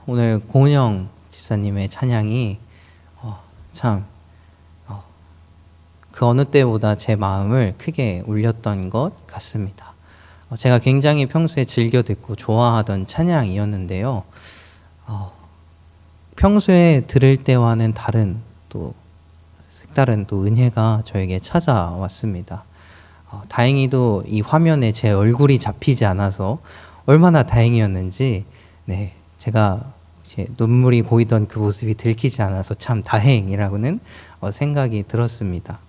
오늘 고은영 집사님의 찬양이 참 그 어느 때보다 제 마음을 크게 울렸던 것 같습니다. 제가 굉장히 평소에 즐겨 듣고 좋아하던 찬양이었는데요. 평소에 들을 때와는 다른 또 색다른 또 은혜가 저에게 찾아왔습니다. 다행히도 이 화면에 제 얼굴이 잡히지 않아서 얼마나 다행이었는지 제가 이제 눈물이 보이던 그 모습이 들키지 않아서 참 다행이라고는 생각이 들었습니다.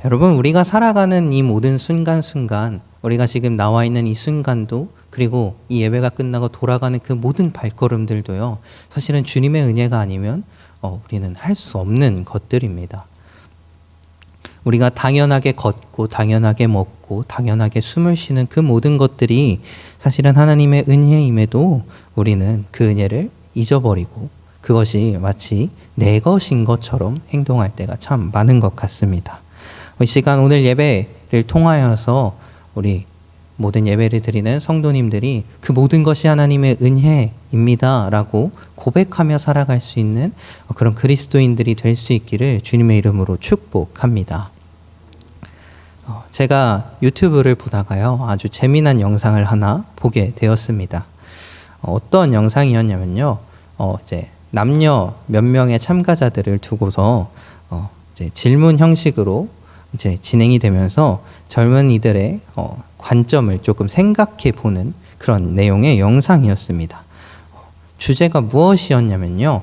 여러분, 우리가 살아가는 이 모든 순간순간, 우리가 지금 나와 있는 이 순간도, 그리고 이 예배가 끝나고 돌아가는 그 모든 발걸음들도요, 사실은 주님의 은혜가 아니면 우리는 할 수 없는 것들입니다. 우리가 당연하게 걷고 당연하게 먹고 당연하게 숨을 쉬는 그 모든 것들이 사실은 하나님의 은혜임에도 우리는 그 은혜를 잊어버리고 그것이 마치 내 것인 것처럼 행동할 때가 참 많은 것 같습니다. 이 시간 오늘 예배를 통하여서 우리 모든 예배를 드리는 성도님들이 그 모든 것이 하나님의 은혜입니다 라고 고백하며 살아갈 수 있는 그런 그리스도인들이 될 수 있기를 주님의 이름으로 축복합니다. 제가 유튜브를 보다가요, 아주 재미난 영상을 하나 보게 되었습니다. 어떤 영상이었냐면요, 이제 남녀 몇 명의 참가자들을 두고서 이제 질문 형식으로 이제 진행이 되면서 젊은이들의 관점을 조금 생각해 보는 그런 내용의 영상이었습니다. 주제가 무엇이었냐면요,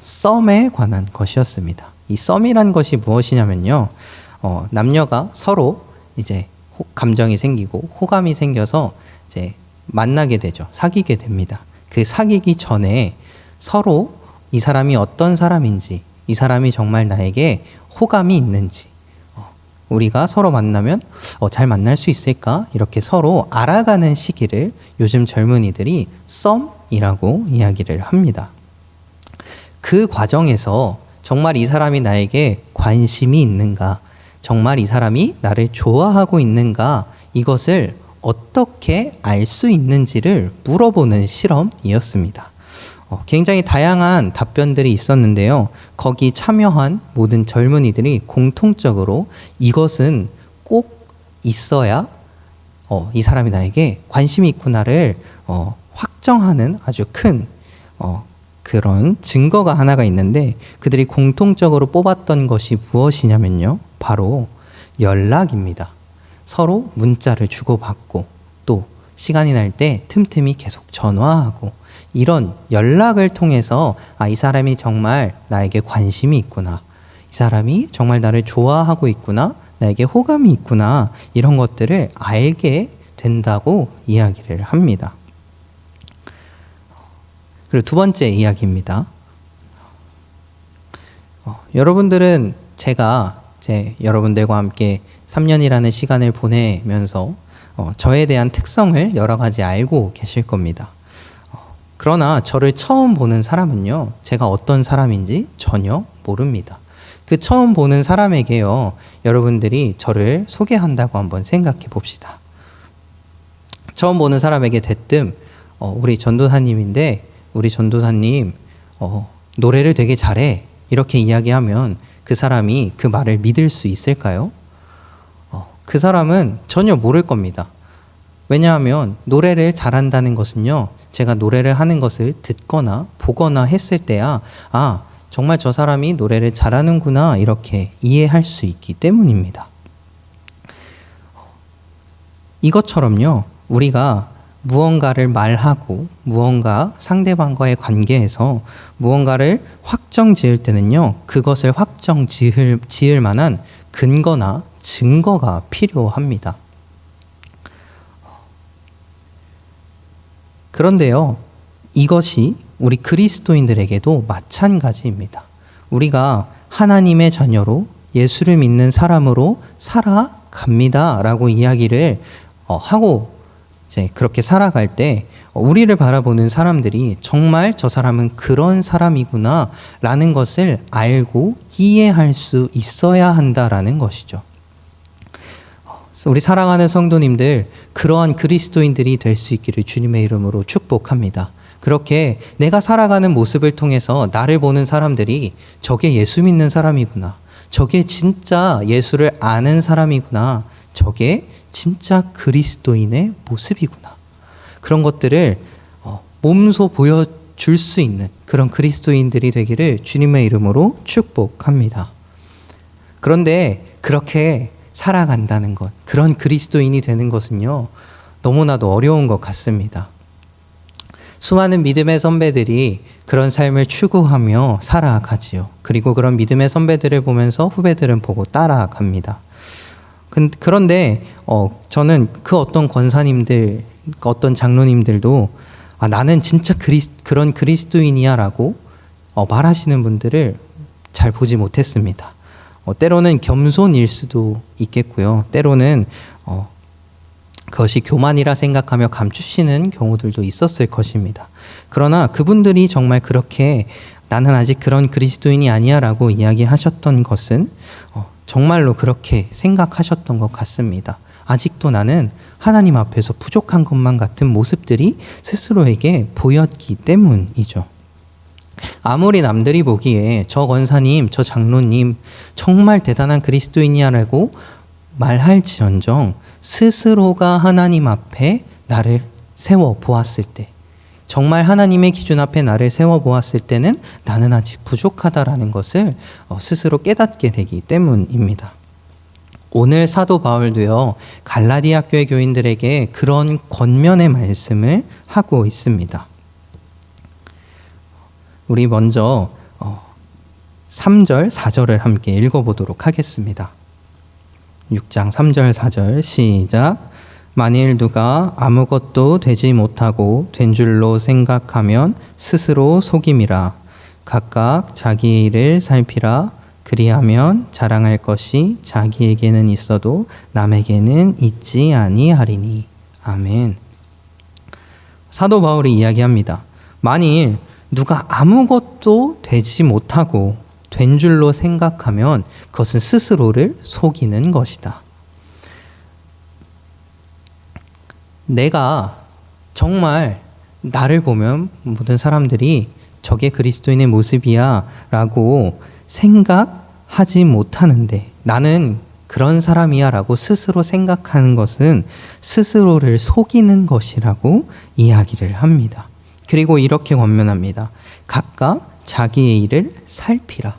썸에 관한 것이었습니다. 이 썸이란 것이 무엇이냐면요, 남녀가 서로 이제 감정이 생기고 호감이 생겨서 이제 만나게 되죠. 사귀게 됩니다. 그 사귀기 전에 서로 이 사람이 어떤 사람인지, 이 사람이 정말 나에게 호감이 있는지, 우리가 서로 만나면 잘 만날 수 있을까? 이렇게 서로 알아가는 시기를 요즘 젊은이들이 썸이라고 이야기를 합니다. 그 과정에서 정말 이 사람이 나에게 관심이 있는가? 정말 이 사람이 나를 좋아하고 있는가? 이것을 어떻게 알 수 있는지를 물어보는 실험이었습니다. 굉장히 다양한 답변들이 있었는데요. 거기 참여한 모든 젊은이들이 공통적으로 이것은 꼭 있어야 이 사람이 나에게 관심이 있구나를 확정하는 아주 큰 그런 증거가 하나가 있는데, 그들이 공통적으로 뽑았던 것이 무엇이냐면요, 바로 연락입니다. 서로 문자를 주고받고 또 시간이 날 때 틈틈이 계속 전화하고, 이런 연락을 통해서 이 사람이 정말 나에게 관심이 있구나, 이 사람이 정말 나를 좋아하고 있구나, 나에게 호감이 있구나, 이런 것들을 알게 된다고 이야기를 합니다. 그리고 두 번째 이야기입니다. 여러분들은 제가 여러분들과 함께 3년이라는 시간을 보내면서 저에 대한 특성을 여러 가지 알고 계실 겁니다. 그러나 저를 처음 보는 사람은요, 제가 어떤 사람인지 전혀 모릅니다. 그 처음 보는 사람에게요, 여러분들이 저를 소개한다고 한번 생각해 봅시다. 처음 보는 사람에게 대뜸 우리 전도사님인데, 우리 전도사님 노래를 되게 잘해, 이렇게 이야기하면 그 사람이 그 말을 믿을 수 있을까요? 그 사람은 전혀 모를 겁니다. 왜냐하면 노래를 잘한다는 것은요, 제가 노래를 하는 것을 듣거나 보거나 했을 때야 정말 저 사람이 노래를 잘하는구나, 이렇게 이해할 수 있기 때문입니다. 이것처럼요, 우리가 무언가를 말하고 무언가 상대방과의 관계에서 무언가를 확정 지을 때는요, 그것을 확정 지을 만한 근거나 증거가 필요합니다. 그런데요, 이것이 우리 그리스도인들에게도 마찬가지입니다. 우리가 하나님의 자녀로 예수를 믿는 사람으로 살아갑니다 라고 이야기를 하고 이제 그렇게 살아갈 때 우리를 바라보는 사람들이 정말 저 사람은 그런 사람이구나 라는 것을 알고 이해할 수 있어야 한다라는 것이죠. 우리 사랑하는 성도님들, 그러한 그리스도인들이 될 수 있기를 주님의 이름으로 축복합니다. 그렇게 내가 살아가는 모습을 통해서 나를 보는 사람들이 저게 예수 믿는 사람이구나. 저게 진짜 예수를 아는 사람이구나. 저게 진짜 그리스도인의 모습이구나. 그런 것들을 몸소 보여줄 수 있는 그런 그리스도인들이 되기를 주님의 이름으로 축복합니다. 그런데 그렇게 살아간다는 것, 그런 그리스도인이 되는 것은요, 너무나도 어려운 것 같습니다. 수많은 믿음의 선배들이 그런 삶을 추구하며 살아가지요. 그리고 그런 믿음의 선배들을 보면서 후배들은 보고 따라갑니다. 그런데 저는 그 어떤 권사님들, 어떤 장로님들도 나는 진짜 그런 그리스도인이야 라고 말하시는 분들을 잘 보지 못했습니다. 때로는 겸손일 수도 있겠고요. 때로는 그것이 교만이라 생각하며 감추시는 경우들도 있었을 것입니다. 그러나 그분들이 정말 그렇게 나는 아직 그런 그리스도인이 아니야 라고 이야기하셨던 것은 정말로 그렇게 생각하셨던 것 같습니다. 아직도 나는 하나님 앞에서 부족한 것만 같은 모습들이 스스로에게 보였기 때문이죠. 아무리 남들이 보기에 저 권사님, 저 장로님 정말 대단한 그리스도인이라고 말할지언정 스스로가 하나님 앞에 나를 세워 보았을 때, 정말 하나님의 기준 앞에 나를 세워 보았을 때는 나는 아직 부족하다라는 것을 스스로 깨닫게 되기 때문입니다. 오늘 사도 바울도요, 갈라디아 교회 교인들에게 그런 권면의 말씀을 하고 있습니다. 우리 먼저 3절, 4절을 함께 읽어보도록 하겠습니다. 6장 3절, 4절 시작. 만일 누가 아무것도 되지 못하고 된 줄로 생각하면 스스로 속임이라. 각각 자기 일을 살피라. 그리하면 자랑할 것이 자기에게는 있어도 남에게는 있지 아니하리니. 아멘. 사도 바울이 이야기합니다. 만일 누가 아무것도 되지 못하고 된 줄로 생각하면 그것은 스스로를 속이는 것이다. 내가 정말 나를 보면 모든 사람들이 저게 그리스도인의 모습이야 라고 생각하지 못하는데, 나는 그런 사람이야 라고 스스로 생각하는 것은 스스로를 속이는 것이라고 이야기를 합니다. 그리고 이렇게 권면합니다. 각각 자기의 일을 살피라.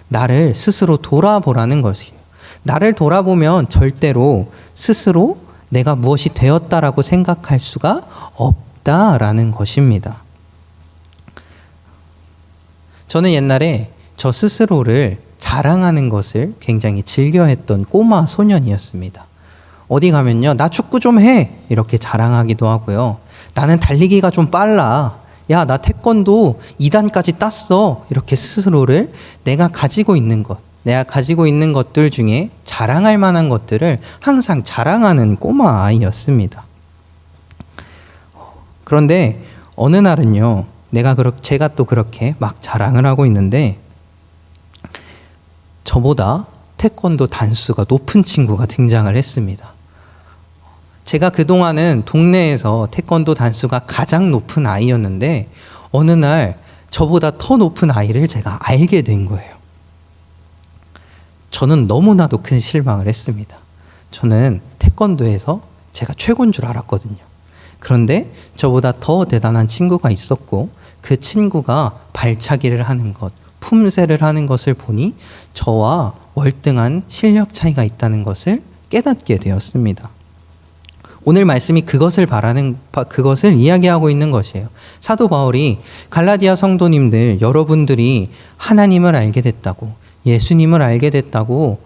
나를 스스로 돌아보라는 것이에요. 나를 돌아보면 절대로 스스로 내가 무엇이 되었다라고 생각할 수가 없다라는 것입니다. 저는 옛날에 저 스스로를 자랑하는 것을 굉장히 즐겨했던 꼬마 소년이었습니다. 어디 가면요, 나 축구 좀 해! 이렇게 자랑하기도 하고요. 나는 달리기가 좀 빨라. 야, 나 태권도 2단까지 땄어. 이렇게 스스로를 내가 가지고 있는 것들 중에 자랑할 만한 것들을 항상 자랑하는 꼬마 아이였습니다. 그런데 어느 날은요, 제가 또 그렇게 막 자랑을 하고 있는데 저보다 태권도 단수가 높은 친구가 등장을 했습니다. 제가 그동안은 동네에서 태권도 단수가 가장 높은 아이였는데 어느 날 저보다 더 높은 아이를 제가 알게 된 거예요. 저는 너무나도 큰 실망을 했습니다. 저는 태권도에서 제가 최고인 줄 알았거든요. 그런데 저보다 더 대단한 친구가 있었고 그 친구가 발차기를 하는 것, 품새를 하는 것을 보니 저와 월등한 실력 차이가 있다는 것을 깨닫게 되었습니다. 오늘 말씀이 그것을 이야기하고 있는 것이에요. 사도 바울이 갈라디아 성도님들, 여러분들이 하나님을 알게 됐다고, 예수님을 알게 됐다고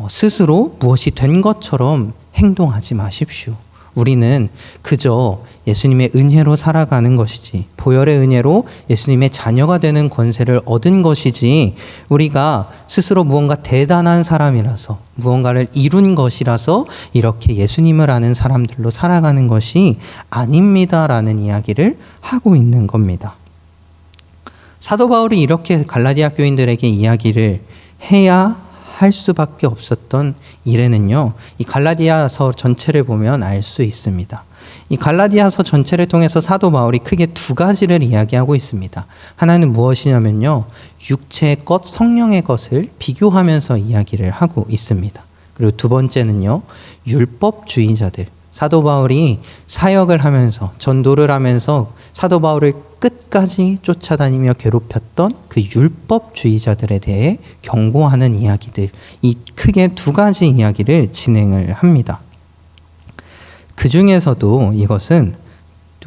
스스로 무엇이 된 것처럼 행동하지 마십시오. 우리는 그저 예수님의 은혜로 살아가는 것이지, 보혈의 은혜로 예수님의 자녀가 되는 권세를 얻은 것이지, 우리가 스스로 무언가 대단한 사람이라서, 무언가를 이룬 것이라서 이렇게 예수님을 아는 사람들로 살아가는 것이 아닙니다라는 이야기를 하고 있는 겁니다. 사도 바울이 이렇게 갈라디아 교인들에게 이야기를 해야 할 수밖에 없었던 일에는요, 이 갈라디아서 전체를 보면 알 수 있습니다. 이 갈라디아서 전체를 통해서 사도 바울이 크게 두 가지를 이야기하고 있습니다. 하나는 무엇이냐면요, 육체의 것, 성령의 것을 비교하면서 이야기를 하고 있습니다. 그리고 두 번째는요, 율법주의자들. 사도 바울이 사역을 하면서, 전도를 하면서 사도 바울을 끝까지 쫓아다니며 괴롭혔던 그 율법주의자들에 대해 경고하는 이야기들, 이 크게 두 가지 이야기를 진행을 합니다. 그 중에서도 이것은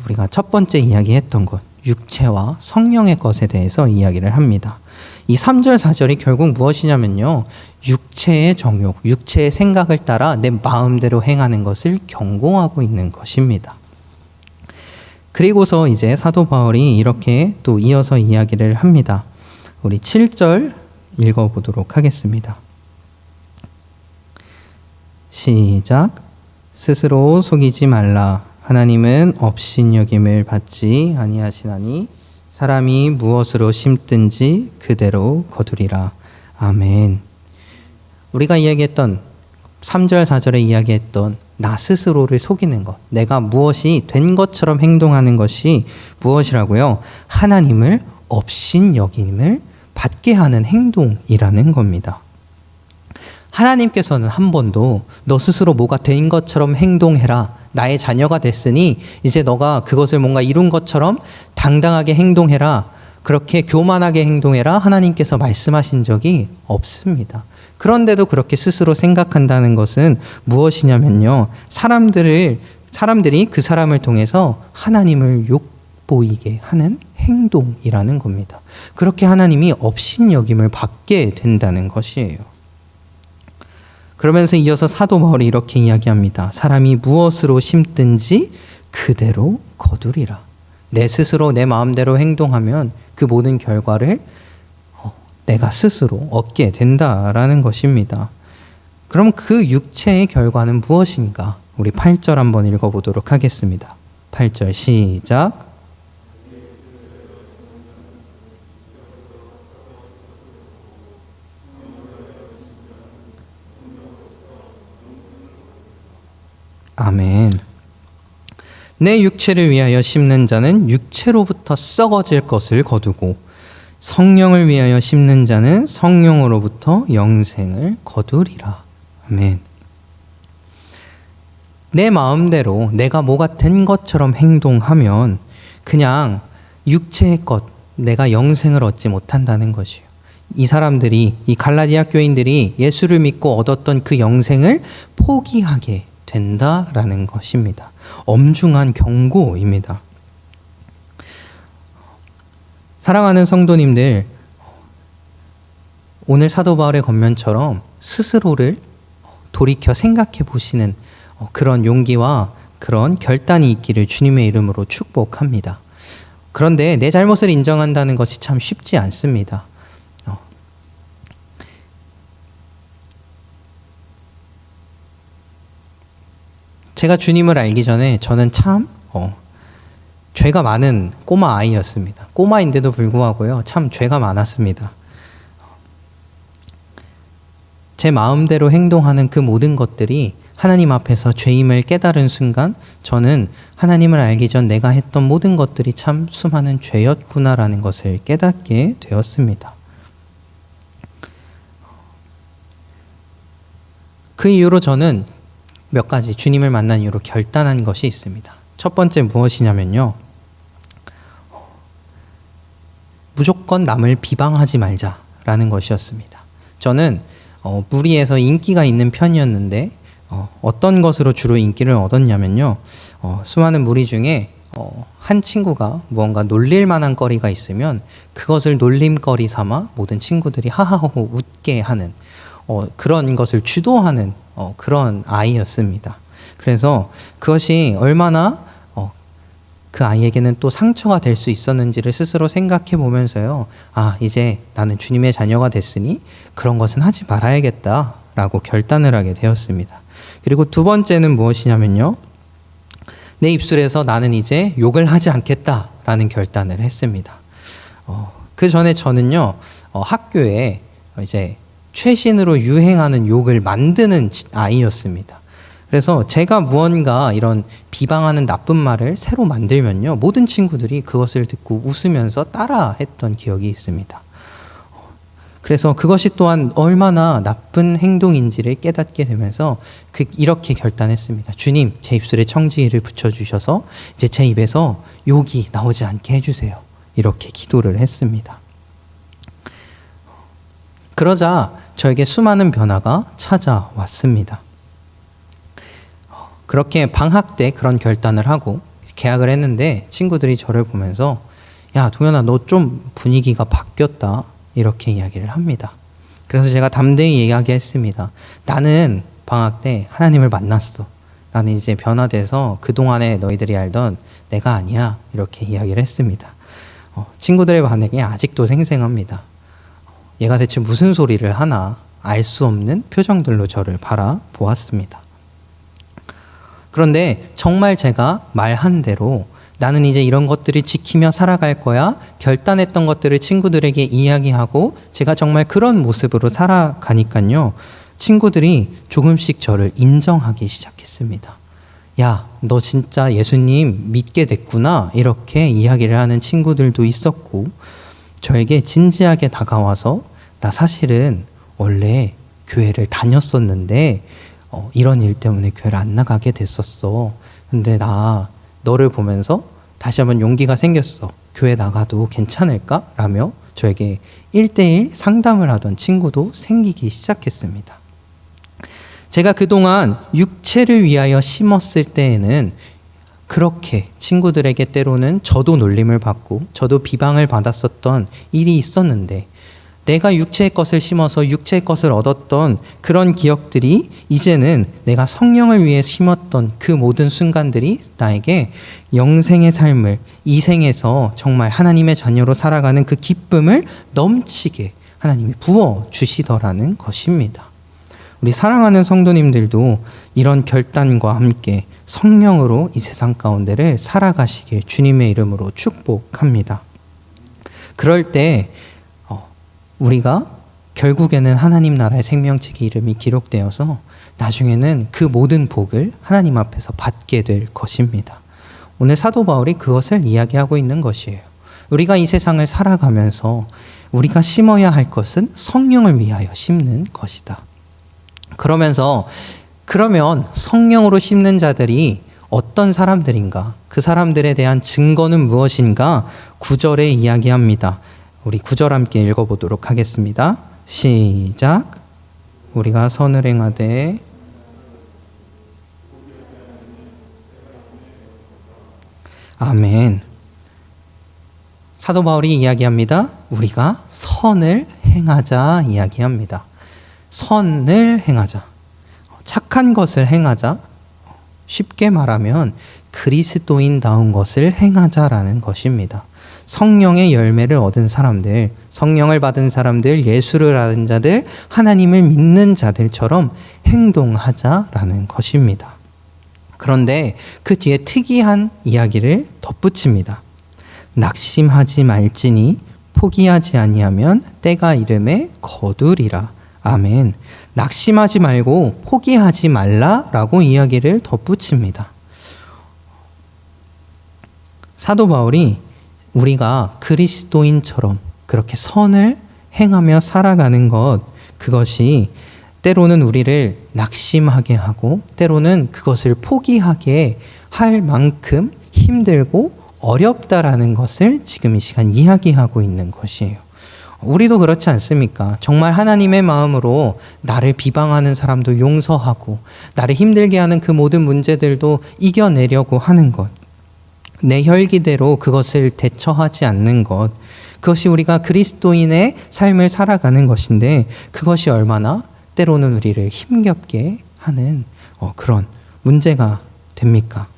우리가 첫 번째 이야기했던 것, 육체와 성령의 것에 대해서 이야기를 합니다. 이 3절, 4절이 결국 무엇이냐면요, 육체의 정욕, 육체의 생각을 따라 내 마음대로 행하는 것을 경고하고 있는 것입니다. 그리고서 이제 사도 바울이 이렇게 또 이어서 이야기를 합니다. 우리 7절 읽어보도록 하겠습니다. 시작. 스스로 속이지 말라. 하나님은 업신여김을 받지 아니하시나니 사람이 무엇으로 심든지 그대로 거두리라. 아멘. 우리가 이야기했던 3절, 4절에 이야기했던 나 스스로를 속이는 것, 내가 무엇이 된 것처럼 행동하는 것이 무엇이라고요? 하나님을 업신여김을 받게 하는 행동이라는 겁니다. 하나님께서는 한 번도 너 스스로 뭐가 된 것처럼 행동해라, 나의 자녀가 됐으니 이제 너가 그것을 뭔가 이룬 것처럼 당당하게 행동해라, 그렇게 교만하게 행동해라, 하나님께서 말씀하신 적이 없습니다. 그런데도 그렇게 스스로 생각한다는 것은 무엇이냐면요, 사람들이 그 사람을 통해서 하나님을 욕보이게 하는 행동이라는 겁니다. 그렇게 하나님이 업신여김을 받게 된다는 것이에요. 그러면서 이어서 사도 바울이 이렇게 이야기합니다. 사람이 무엇으로 심든지 그대로 거두리라. 내 스스로 내 마음대로 행동하면 그 모든 결과를 내가 스스로 얻게 된다라는 것입니다. 그럼 그 육체의 결과는 무엇인가? 우리 8절 한번 읽어보도록 하겠습니다. 8절 시작. 아멘. 내 육체를 위하여 심는 자는 육체로부터 썩어질 것을 거두고 성령을 위하여 심는 자는 성령으로부터 영생을 거두리라. 아멘. 내 마음대로 내가 뭐가 된 것처럼 행동하면 그냥 육체의 것, 내가 영생을 얻지 못한다는 것이에요. 이 사람들이, 이 갈라디아 교인들이 예수를 믿고 얻었던 그 영생을 포기하게 된다라는 것입니다. 엄중한 경고입니다. 사랑하는 성도님들, 오늘 사도 바울의 권면처럼 스스로를 돌이켜 생각해 보시는 그런 용기와 그런 결단이 있기를 주님의 이름으로 축복합니다. 그런데 내 잘못을 인정한다는 것이 참 쉽지 않습니다. 제가 주님을 알기 전에 저는 참 죄가 많은 꼬마 아이였습니다. 꼬마인데도 불구하고요, 참 죄가 많았습니다. 제 마음대로 행동하는 그 모든 것들이 하나님 앞에서 죄임을 깨달은 순간 저는 하나님을 알기 전 내가 했던 모든 것들이 참 수많은 죄였구나라는 것을 깨닫게 되었습니다. 그 이후로 저는 몇 가지 주님을 만난 이후로 결단한 것이 있습니다. 첫 번째 무엇이냐면요, 무조건 남을 비방하지 말자라는 것이었습니다. 저는 무리에서 인기가 있는 편이었는데 어떤 것으로 주로 인기를 얻었냐면요, 수많은 무리 중에 한 친구가 무언가 놀릴 만한 거리가 있으면 그것을 놀림거리 삼아 모든 친구들이 하하호호 웃게 하는 그런 것을 주도하는 그런 아이였습니다. 그래서 그것이 얼마나 그 아이에게는 또 상처가 될 수 있었는지를 스스로 생각해 보면서요, 이제 나는 주님의 자녀가 됐으니 그런 것은 하지 말아야겠다라고 결단을 하게 되었습니다. 그리고 두 번째는 무엇이냐면요, 내 입술에서 나는 이제 욕을 하지 않겠다라는 결단을 했습니다. 그 전에 저는요, 학교에 이제 최신으로 유행하는 욕을 만드는 아이였습니다. 그래서 제가 무언가 이런 비방하는 나쁜 말을 새로 만들면요, 모든 친구들이 그것을 듣고 웃으면서 따라했던 기억이 있습니다. 그래서 그것이 또한 얼마나 나쁜 행동인지를 깨닫게 되면서 이렇게 결단했습니다. 주님, 제 입술에 청지기를 붙여주셔서 이제 제 입에서 욕이 나오지 않게 해주세요. 이렇게 기도를 했습니다. 그러자 저에게 수많은 변화가 찾아왔습니다. 그렇게 방학 때 그런 결단을 하고 계약을 했는데 친구들이 저를 보면서 야, 동현아, 너 좀 분위기가 바뀌었다. 이렇게 이야기를 합니다. 그래서 제가 담대히 이야기했습니다. 나는 방학 때 하나님을 만났어. 나는 이제 변화돼서 그동안에 너희들이 알던 내가 아니야. 이렇게 이야기를 했습니다. 친구들의 반응이 아직도 생생합니다. 얘가 대체 무슨 소리를 하나 알 수 없는 표정들로 저를 바라보았습니다. 그런데 정말 제가 말한 대로 나는 이제 이런 것들을 지키며 살아갈 거야 결단했던 것들을 친구들에게 이야기하고 제가 정말 그런 모습으로 살아가니까요, 친구들이 조금씩 저를 인정하기 시작했습니다. 야, 너 진짜 예수님 믿게 됐구나, 이렇게 이야기를 하는 친구들도 있었고, 저에게 진지하게 다가와서 나 사실은 원래 교회를 다녔었는데 이런 일 때문에 교회를 안 나가게 됐었어. 근데 나 너를 보면서 다시 한번 용기가 생겼어. 교회 나가도 괜찮을까? 라며 저에게 1대1 상담을 하던 친구도 생기기 시작했습니다. 제가 그동안 육체를 위하여 심었을 때에는 그렇게 친구들에게 때로는 저도 놀림을 받고 저도 비방을 받았었던 일이 있었는데, 내가 육체의 것을 심어서 육체의 것을 얻었던 그런 기억들이 이제는 내가 성령을 위해 심었던 그 모든 순간들이 나에게 영생의 삶을, 이 생에서 정말 하나님의 자녀로 살아가는 그 기쁨을 넘치게 하나님이 부어주시더라는 것입니다. 우리 사랑하는 성도님들도 이런 결단과 함께 성령으로 이 세상 가운데를 살아가시길 주님의 이름으로 축복합니다. 그럴 때 우리가 결국에는 하나님 나라의 생명책의 이름이 기록되어서 나중에는 그 모든 복을 하나님 앞에서 받게 될 것입니다. 오늘 사도 바울이 그것을 이야기하고 있는 것이에요. 우리가 이 세상을 살아가면서 우리가 심어야 할 것은 성령을 위하여 심는 것이다. 그러면 성령으로 심는 자들이 어떤 사람들인가? 그 사람들에 대한 증거는 무엇인가? 9절에 이야기합니다. 우리 9절 함께 읽어보도록 하겠습니다. 시작. 우리가 선을 행하되 아멘. 사도 바울이 이야기합니다. 우리가 선을 행하자 이야기합니다. 선을 행하자. 착한 것을 행하자. 쉽게 말하면 그리스도인다운 것을 행하자라는 것입니다. 성령의 열매를 얻은 사람들, 성령을 받은 사람들, 예수를 아는 자들, 하나님을 믿는 자들처럼 행동하자라는 것입니다. 그런데 그 뒤에 특이한 이야기를 덧붙입니다. 낙심하지 말지니 포기하지 아니하면 때가 이름에 거두리라. 아멘. 낙심하지 말고 포기하지 말라라고 이야기를 덧붙입니다. 사도 바울이 우리가 그리스도인처럼 그렇게 선을 행하며 살아가는 것, 그것이 때로는 우리를 낙심하게 하고 때로는 그것을 포기하게 할 만큼 힘들고 어렵다라는 것을 지금 이 시간 이야기하고 있는 것이에요. 우리도 그렇지 않습니까? 정말 하나님의 마음으로 나를 비방하는 사람도 용서하고 나를 힘들게 하는 그 모든 문제들도 이겨내려고 하는 것, 내 혈기대로 그것을 대처하지 않는 것, 그것이 우리가 그리스도인의 삶을 살아가는 것인데, 그것이 얼마나 때로는 우리를 힘겹게 하는 그런 문제가 됩니까?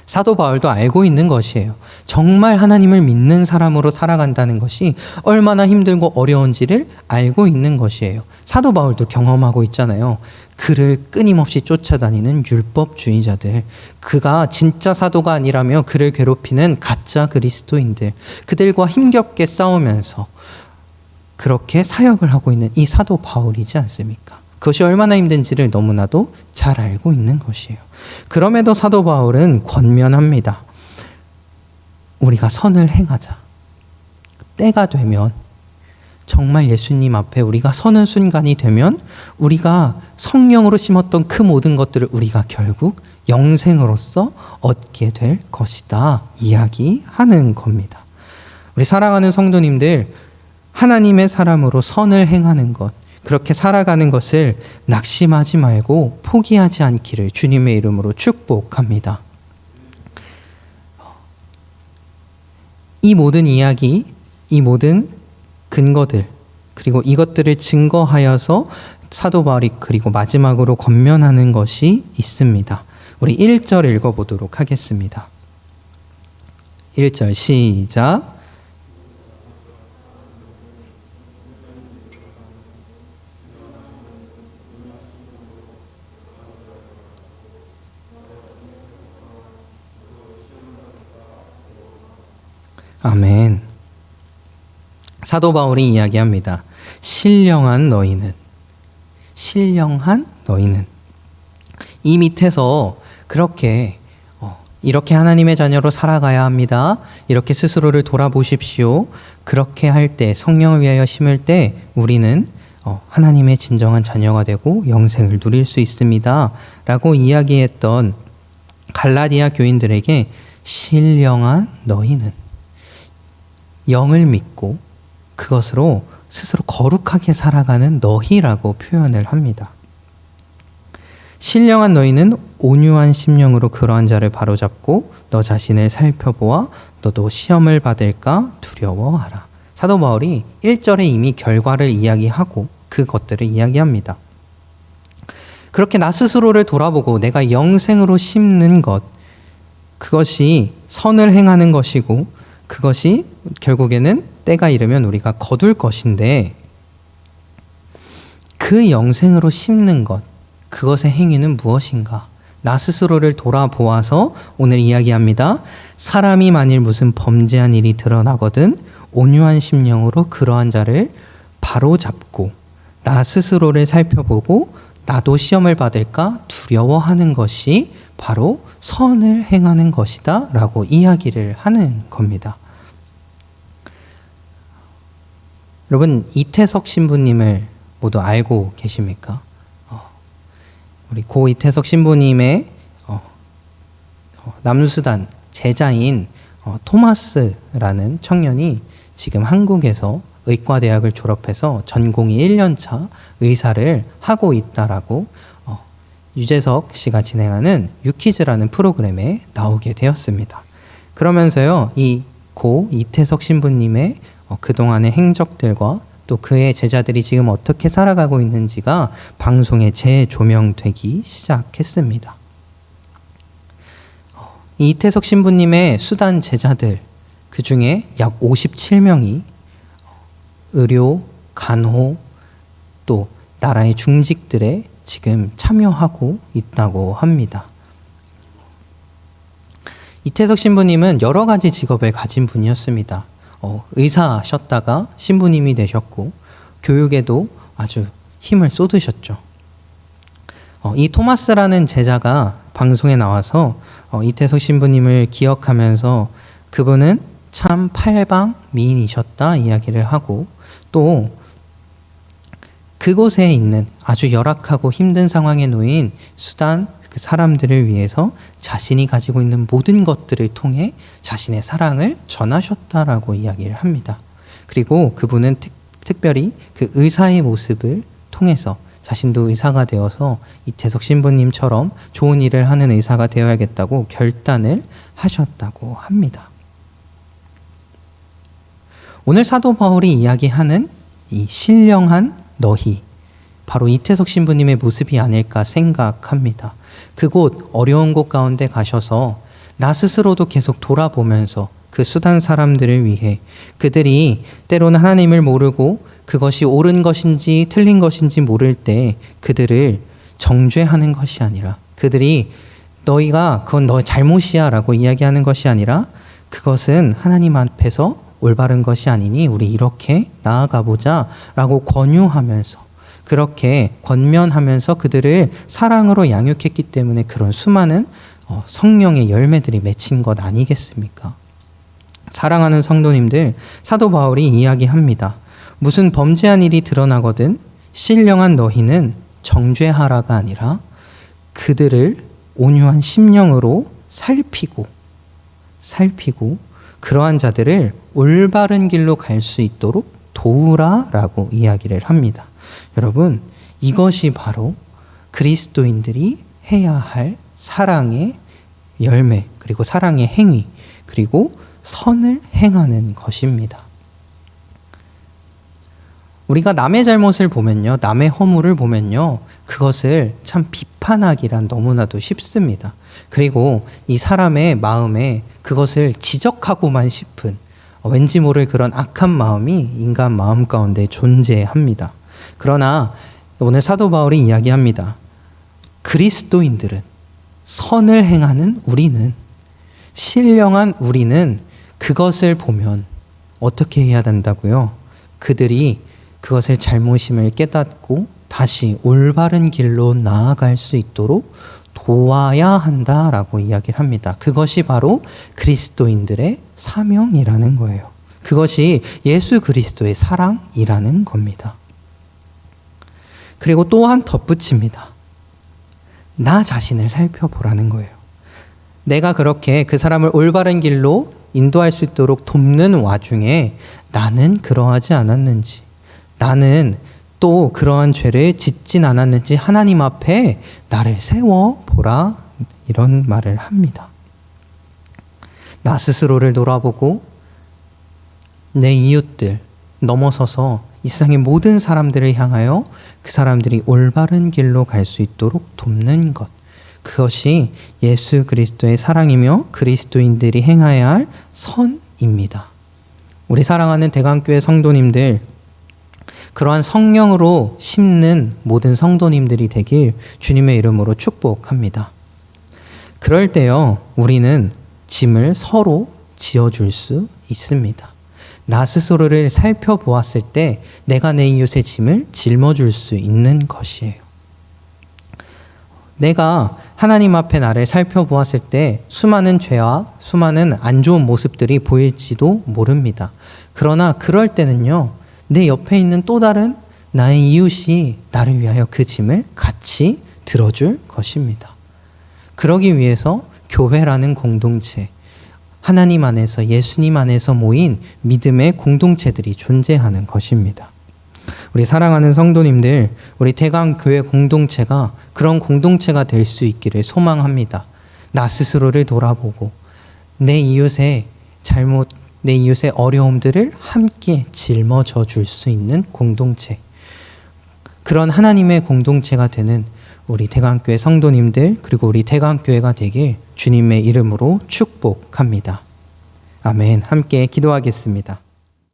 사도 바울도 알고 있는 것이에요. 정말 하나님을 믿는 사람으로 살아간다는 것이 얼마나 힘들고 어려운지를 알고 있는 것이에요. 사도 바울도 경험하고 있잖아요. 그를 끊임없이 쫓아다니는 율법주의자들, 그가 진짜 사도가 아니라며 그를 괴롭히는 가짜 그리스도인들, 그들과 힘겹게 싸우면서 그렇게 사역을 하고 있는 이 사도 바울이지 않습니까? 그것이 얼마나 힘든지를 너무나도 잘 알고 있는 것이에요. 그럼에도 사도 바울은 권면합니다. 우리가 선을 행하자. 때가 되면, 정말 예수님 앞에 우리가 서는 순간이 되면 우리가 성령으로 심었던 그 모든 것들을 우리가 결국 영생으로서 얻게 될 것이다 이야기하는 겁니다. 우리 사랑하는 성도님들, 하나님의 사람으로 선을 행하는 것, 그렇게 살아가는 것을 낙심하지 말고 포기하지 않기를 주님의 이름으로 축복합니다. 이 모든 이야기, 이 모든 근거들, 그리고 이것들을 증거하여서 사도 바울이 그리고 마지막으로 권면하는 것이 있습니다. 우리 1절 읽어보도록 하겠습니다. 1절 시작. 아멘. 사도 바울이 이야기합니다. 신령한 너희는 이 밑에서 그렇게 이렇게 하나님의 자녀로 살아가야 합니다. 이렇게 스스로를 돌아보십시오. 그렇게 할 때, 성령을 위하여 심을 때 우리는 하나님의 진정한 자녀가 되고 영생을 누릴 수 있습니다. 라고 이야기했던 갈라디아 교인들에게 신령한 너희는, 영을 믿고 그것으로 스스로 거룩하게 살아가는 너희라고 표현을 합니다. 신령한 너희는 온유한 심령으로 그러한 자를 바로잡고 너 자신을 살펴보아 너도 시험을 받을까 두려워하라. 사도 바울이 1절에 이미 결과를 이야기하고 그것들을 이야기합니다. 그렇게 나 스스로를 돌아보고 내가 영생으로 심는 것, 그것이 선을 행하는 것이고 그것이 결국에는 때가 이르면 우리가 거둘 것인데, 그 영생으로 심는 것, 그것의 행위는 무엇인가? 나 스스로를 돌아보아서 오늘 이야기합니다. 사람이 만일 무슨 범죄한 일이 드러나거든 온유한 심령으로 그러한 자를 바로잡고 나 스스로를 살펴보고 나도 시험을 받을까 두려워하는 것이 바로 선을 행하는 것이다 라고 이야기를 하는 겁니다. 여러분, 이태석 신부님을 모두 알고 계십니까? 우리 고 이태석 신부님의 남수단 제자인 토마스라는 청년이 지금 한국에서 의과대학을 졸업해서 전공이 1년차 의사를 하고 있다라고 유재석 씨가 진행하는 유키즈라는 프로그램에 나오게 되었습니다. 그러면서요, 이 고 이태석 신부님의 그동안의 행적들과 또 그의 제자들이 지금 어떻게 살아가고 있는지가 방송에 재조명되기 시작했습니다. 이 이태석 신부님의 수단 제자들, 그 중에 약 57명이 의료, 간호, 또 나라의 중직들에 지금 참여하고 있다고 합니다. 이태석 신부님은 여러 가지 직업을 가진 분이었습니다. 의사셨다가 신부님이 되셨고 교육에도 아주 힘을 쏟으셨죠. 이 토마스라는 제자가 방송에 나와서 이태석 신부님을 기억하면서 그분은 참 팔방 미인이셨다 이야기를 하고, 또 그곳에 있는 아주 열악하고 힘든 상황에 놓인 수단 그 사람들을 위해서 자신이 가지고 있는 모든 것들을 통해 자신의 사랑을 전하셨다라고 이야기를 합니다. 그리고 그분은 특별히 그 의사의 모습을 통해서 자신도 의사가 되어서 이태석 신부님처럼 좋은 일을 하는 의사가 되어야겠다고 결단을 하셨다고 합니다. 오늘 사도 바울이 이야기하는 이 신령한 너희, 바로 이태석 신부님의 모습이 아닐까 생각합니다. 그곳 어려운 곳 가운데 가셔서 나 스스로도 계속 돌아보면서 그 수단 사람들을 위해, 그들이 때로는 하나님을 모르고 그것이 옳은 것인지 틀린 것인지 모를 때 그들을 정죄하는 것이 아니라, 그들이 너희가 그건 너의 잘못이야 라고 이야기하는 것이 아니라 그것은 하나님 앞에서 올바른 것이 아니니 우리 이렇게 나아가 보자 라고 권유하면서, 그렇게 권면하면서 그들을 사랑으로 양육했기 때문에 그런 수많은 성령의 열매들이 맺힌 것 아니겠습니까? 사랑하는 성도님들, 사도 바울이 이야기합니다. 무슨 범죄한 일이 드러나거든 신령한 너희는 정죄하라가 아니라 그들을 온유한 심령으로 살피고 그러한 자들을 올바른 길로 갈 수 있도록 도우라라고 이야기를 합니다. 여러분, 이것이 바로 그리스도인들이 해야 할 사랑의 열매, 그리고 사랑의 행위, 그리고 선을 행하는 것입니다. 우리가 남의 잘못을 보면요, 남의 허물을 보면요, 그것을 참 비판하기란 너무나도 쉽습니다. 그리고 이 사람의 마음에 그것을 지적하고만 싶은 왠지 모를 그런 악한 마음이 인간 마음 가운데 존재합니다. 그러나 오늘 사도 바울이 이야기합니다. 그리스도인들은, 선을 행하는 우리는, 신령한 우리는 그것을 보면 어떻게 해야 된다고요? 그들이 그것을 잘못임을 깨닫고 다시 올바른 길로 나아갈 수 있도록 도와야 한다라고 이야기를 합니다. 그것이 바로 그리스도인들의 사명이라는 거예요. 그것이 예수 그리스도의 사랑이라는 겁니다. 그리고 또한 덧붙입니다. 나 자신을 살펴보라는 거예요. 내가 그렇게 그 사람을 올바른 길로 인도할 수 있도록 돕는 와중에 나는 그러하지 않았는지, 나는 또 그러한 죄를 짓진 않았는지 하나님 앞에 나를 세워보라, 이런 말을 합니다. 나 스스로를 돌아보고 내 이웃들 넘어서서 이 세상의 모든 사람들을 향하여 그 사람들이 올바른 길로 갈 수 있도록 돕는 것, 그것이 예수 그리스도의 사랑이며 그리스도인들이 행해야 할 선입니다. 우리 사랑하는 대강교회 성도님들, 그러한 성령으로 심는 모든 성도님들이 되길 주님의 이름으로 축복합니다. 그럴 때요, 우리는 짐을 서로 지어줄 수 있습니다. 나 스스로를 살펴보았을 때 내가 내 이웃의 짐을 짊어줄 수 있는 것이에요. 내가 하나님 앞에 나를 살펴보았을 때 수많은 죄와 수많은 안 좋은 모습들이 보일지도 모릅니다. 그러나 그럴 때는요, 내 옆에 있는 또 다른 나의 이웃이 나를 위하여 그 짐을 같이 들어줄 것입니다. 그러기 위해서 교회라는 공동체, 하나님 안에서, 예수님 안에서 모인 믿음의 공동체들이 존재하는 것입니다. 우리 사랑하는 성도님들, 우리 대강교회 공동체가 그런 공동체가 될 수 있기를 소망합니다. 나 스스로를 돌아보고 내 이웃의 잘못, 내 이웃의 어려움들을 함께 짊어져 줄 수 있는 공동체, 그런 하나님의 공동체가 되는 우리 대강교회 성도님들, 그리고 우리 대강교회가 되길 주님의 이름으로 축복합니다. 아멘. 함께 기도하겠습니다.